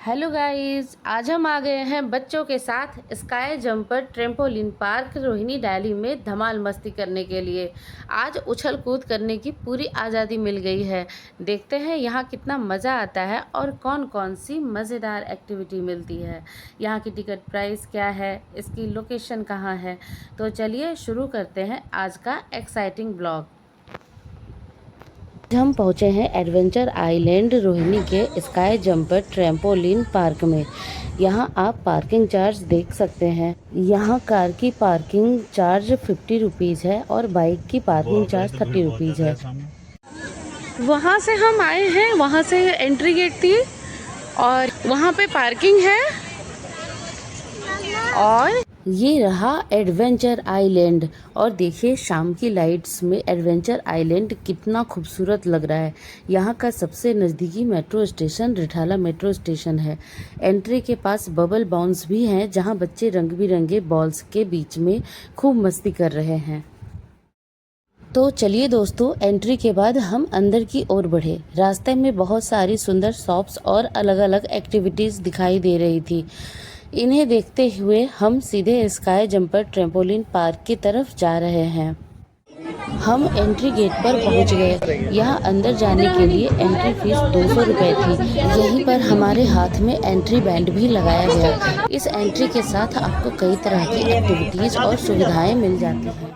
Hello guys, आज हम आ गए हैं बच्चों के साथ sky jumper trampoline park Rohini Delhi में धमाल मस्ती करने के लिए। आज उछल कूद करने की पूरी आज़ादी मिल गई है। देखते हैं यहाँ कितना मज़ा आता है और कौन कौन सी मज़ेदार एक्टिविटी मिलती है। यहाँ की टिकट प्राइस क्या है, इसकी लोकेशन कहाँ है। तो चलिए शुरू करते हैं आज का एक्साइटिंग ब्लॉग। हम पहुंचे हैं एडवेंचर आइलैंड रोहिणी के स्काई जंपर ट्रैम्पोलिन पार्क में। यहां आप पार्किंग चार्ज देख सकते हैं। यहां कार की पार्किंग चार्ज 50 रुपीज़ है और बाइक की पार्किंग चार्ज 30 रुपीज़ है। वहां से हम आए हैं, वहां से एंट्री गेट थी और वहां पे पार्किंग है। और ये रहा एडवेंचर आइलैंड। और देखिए शाम की लाइट्स में एडवेंचर आइलैंड कितना खूबसूरत लग रहा है। यहाँ का सबसे नज़दीकी metro station Rithala metro station है। एंट्री के पास बबल बाउंस भी हैं जहाँ बच्चे रंग बिरंगे बॉल्स के बीच में खूब मस्ती कर रहे हैं। तो चलिए दोस्तों, एंट्री के बाद हम अंदर की ओर बढ़े। रास्ते में बहुत सारी सुंदर शॉप्स और अलग अलग एक्टिविटीज़ दिखाई दे रही थी। इन्हें देखते हुए हम सीधे स्काई जंपर ट्रैम्पोलिन पार्क की तरफ जा रहे हैं। हम एंट्री गेट पर पहुंच गए। यहाँ अंदर जाने के लिए एंट्री फीस 200 रुपये थी। यहीं पर हमारे हाथ में एंट्री बैंड भी लगाया गया। इस एंट्री के साथ आपको कई तरह की एक्टिविटीज़ और सुविधाएं मिल जाती हैं।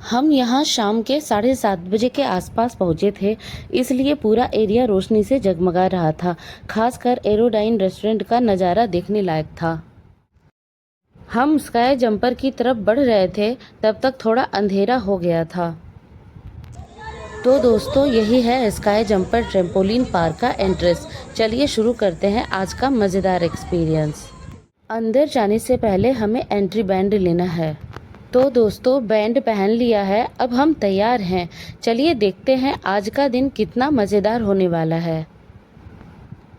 हम यहाँ शाम के 7:30 बजे के आसपास पहुँचे थे, इसलिए पूरा एरिया रोशनी से जगमगा रहा था। खासकर एरोडाइन रेस्टोरेंट का नज़ारा देखने लायक था। हम स्काई जंपर की तरफ बढ़ रहे थे, तब तक थोड़ा अंधेरा हो गया था। तो दोस्तों, यही है स्काई जंपर ट्रैम्पोलिन पार्क का एंट्रेंस। चलिए शुरू करते हैं आज का मज़ेदार एक्सपीरियंस। अंदर जाने से पहले हमें एंट्री बैंड लेना है। तो दोस्तों, बैंड पहन लिया है, अब हम तैयार हैं। चलिए देखते हैं आज का दिन कितना मज़ेदार होने वाला है।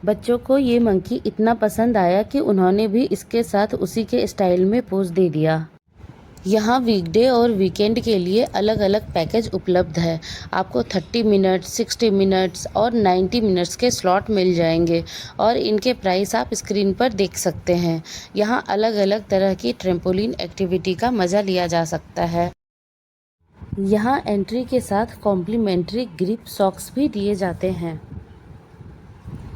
बच्चों को ये मंकी इतना पसंद आया कि उन्होंने भी इसके साथ उसी के स्टाइल में पोज दे दिया। यहाँ वीकडे और वीकेंड के लिए अलग अलग पैकेज उपलब्ध है। आपको 30 मिनट्स, 60 मिनट्स और 90 मिनट्स के स्लॉट मिल जाएंगे और इनके प्राइस आप स्क्रीन पर देख सकते हैं। यहाँ अलग अलग तरह की ट्रैम्पोलिन एक्टिविटी का मज़ा लिया जा सकता है। यहाँ एंट्री के साथ कॉम्प्लीमेंट्री ग्रिप सॉक्स भी दिए जाते हैं।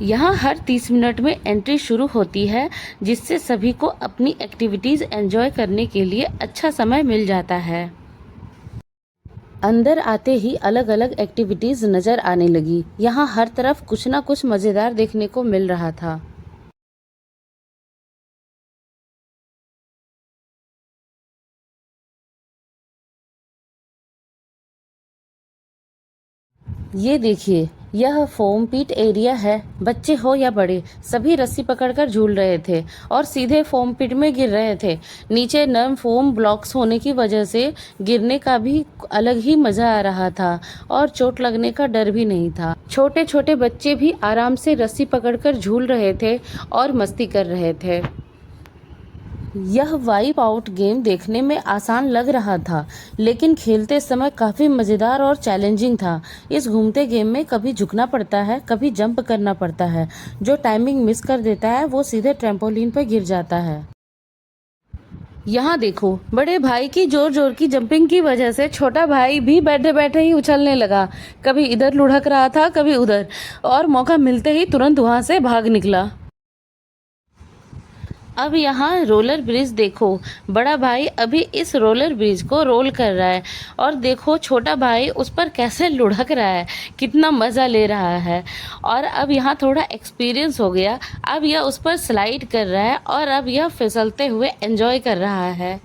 यहाँ हर 30 मिनट में एंट्री शुरू होती है, जिससे सभी को अपनी एक्टिविटीज़ एंजॉय करने के लिए अच्छा समय मिल जाता है। अंदर आते ही अलग अलग एक्टिविटीज़ नज़र आने लगी। यहाँ हर तरफ कुछ ना कुछ मज़ेदार देखने को मिल रहा था। ये देखिए, यह फोम पिट एरिया है। बच्चे हो या बड़े, सभी रस्सी पकड़कर झूल रहे थे और सीधे फोम पिट में गिर रहे थे। नीचे नरम फोम ब्लॉक्स होने की वजह से गिरने का भी अलग ही मज़ा आ रहा था और चोट लगने का डर भी नहीं था। छोटे छोटे बच्चे भी आराम से रस्सी पकड़कर झूल रहे थे और मस्ती कर रहे थे। यह वाइप आउट गेम देखने में आसान लग रहा था, लेकिन खेलते समय काफ़ी मज़ेदार और चैलेंजिंग था। इस घूमते गेम में कभी झुकना पड़ता है, कभी जंप करना पड़ता है। जो टाइमिंग मिस कर देता है वो सीधे ट्रैम्पोलिन पर गिर जाता है। यहाँ देखो, बड़े भाई की जोर जोर की जंपिंग की वजह से छोटा भाई भी बैठे बैठे ही उछलने लगा। कभी इधर लुढ़क रहा था, कभी उधर, और मौका मिलते ही तुरंत वहाँ से भाग निकला। अब यहाँ रोलर ब्रिज देखो, बड़ा भाई अभी इस रोलर ब्रिज को रोल कर रहा है और देखो छोटा भाई उस पर कैसे लुढ़क रहा है, कितना मज़ा ले रहा है। और अब यहाँ थोड़ा एक्सपीरियंस हो गया, अब यह उस पर स्लाइड कर रहा है और अब यह फिसलते हुए एंजॉय कर रहा है।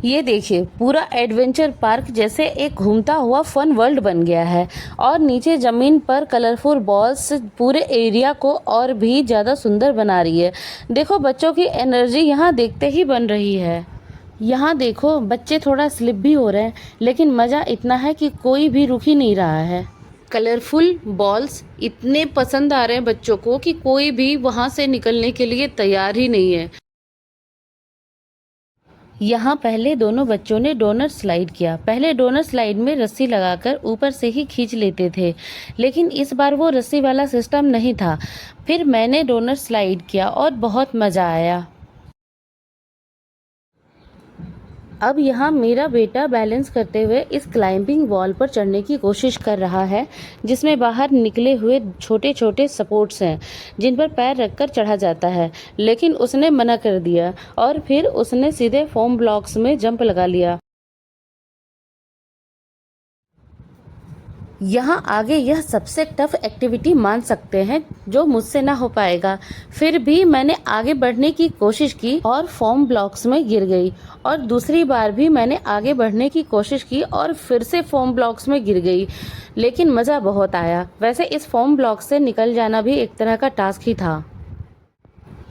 ये देखिए, पूरा एडवेंचर पार्क जैसे एक घूमता हुआ फन वर्ल्ड बन गया है और नीचे ज़मीन पर कलरफुल बॉल्स पूरे एरिया को और भी ज़्यादा सुंदर बना रही है। देखो, बच्चों की एनर्जी यहाँ देखते ही बन रही है। यहाँ देखो, बच्चे थोड़ा स्लिप भी हो रहे हैं, लेकिन मज़ा इतना है कि कोई भी रुक ही नहीं रहा है। कलरफुल बॉल्स इतने पसंद आ रहे हैं बच्चों को कि कोई भी वहाँ से निकलने के लिए तैयार ही नहीं है। यहाँ पहले दोनों बच्चों ने डोनट स्लाइड किया। पहले डोनट स्लाइड में रस्सी लगाकर ऊपर से ही खींच लेते थे, लेकिन इस बार वो रस्सी वाला सिस्टम नहीं था। फिर मैंने डोनर स्लाइड किया और बहुत मज़ा आया। अब यहाँ मेरा बेटा बैलेंस करते हुए इस क्लाइंबिंग वॉल पर चढ़ने की कोशिश कर रहा है, जिसमें बाहर निकले हुए छोटे छोटे सपोर्ट्स हैं जिन पर पैर रखकर चढ़ा जाता है, लेकिन उसने मना कर दिया और फिर उसने सीधे फोम ब्लॉक्स में जंप लगा लिया। यहाँ आगे यह सबसे टफ एक्टिविटी मान सकते हैं जो मुझसे ना हो पाएगा। फिर भी मैंने आगे बढ़ने की कोशिश की और फोम ब्लॉक्स में गिर गई, और दूसरी बार भी मैंने आगे बढ़ने की कोशिश की और फिर से फोम ब्लॉक्स में गिर गई, लेकिन मज़ा बहुत आया। वैसे इस फोम ब्लॉक से निकल जाना भी एक तरह का टास्क ही था।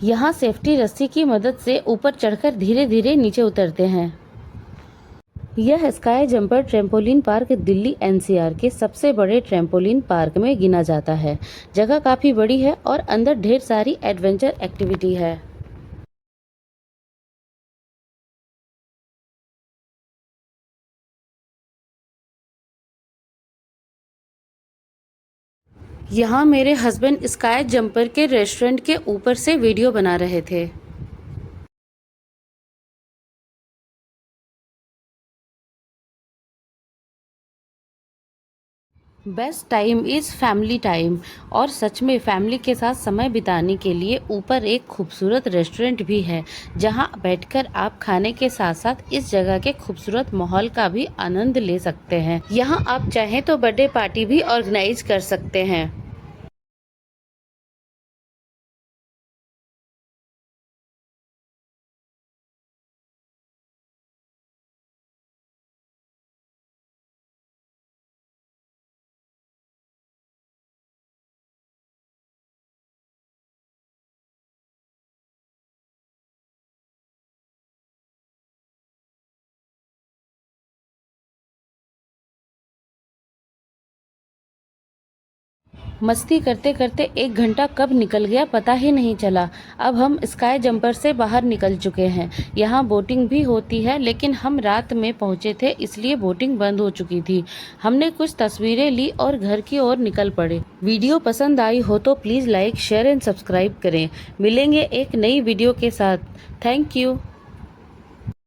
यहाँ सेफ्टी रस्सी की मदद से ऊपर चढ़कर धीरे धीरे नीचे उतरते हैं। यह sky jumper trampoline park Delhi NCR के सबसे बड़े ट्रैम्पोलिन पार्क में गिना जाता है। जगह काफ़ी बड़ी है और अंदर ढेर सारी एडवेंचर एक्टिविटी है। यहाँ मेरे हस्बैंड स्काई जंपर के रेस्टोरेंट के ऊपर से वीडियो बना रहे थे। Best time is family time, और सच में फैमिली के साथ समय बिताने के लिए ऊपर एक खूबसूरत रेस्टोरेंट भी है, जहां बैठकर आप खाने के साथ साथ इस जगह के खूबसूरत माहौल का भी आनंद ले सकते हैं। यहां आप चाहें तो बर्थडे पार्टी भी ऑर्गेनाइज कर सकते हैं। मस्ती करते करते 1 घंटा कब निकल गया पता ही नहीं चला। अब हम स्काई जंपर से बाहर निकल चुके हैं। यहाँ बोटिंग भी होती है, लेकिन हम रात में पहुँचे थे इसलिए बोटिंग बंद हो चुकी थी। हमने कुछ तस्वीरें ली और घर की ओर निकल पड़े। वीडियो पसंद आई हो तो please like, share and subscribe करें। मिलेंगे एक नई वीडियो के साथ। Thank you.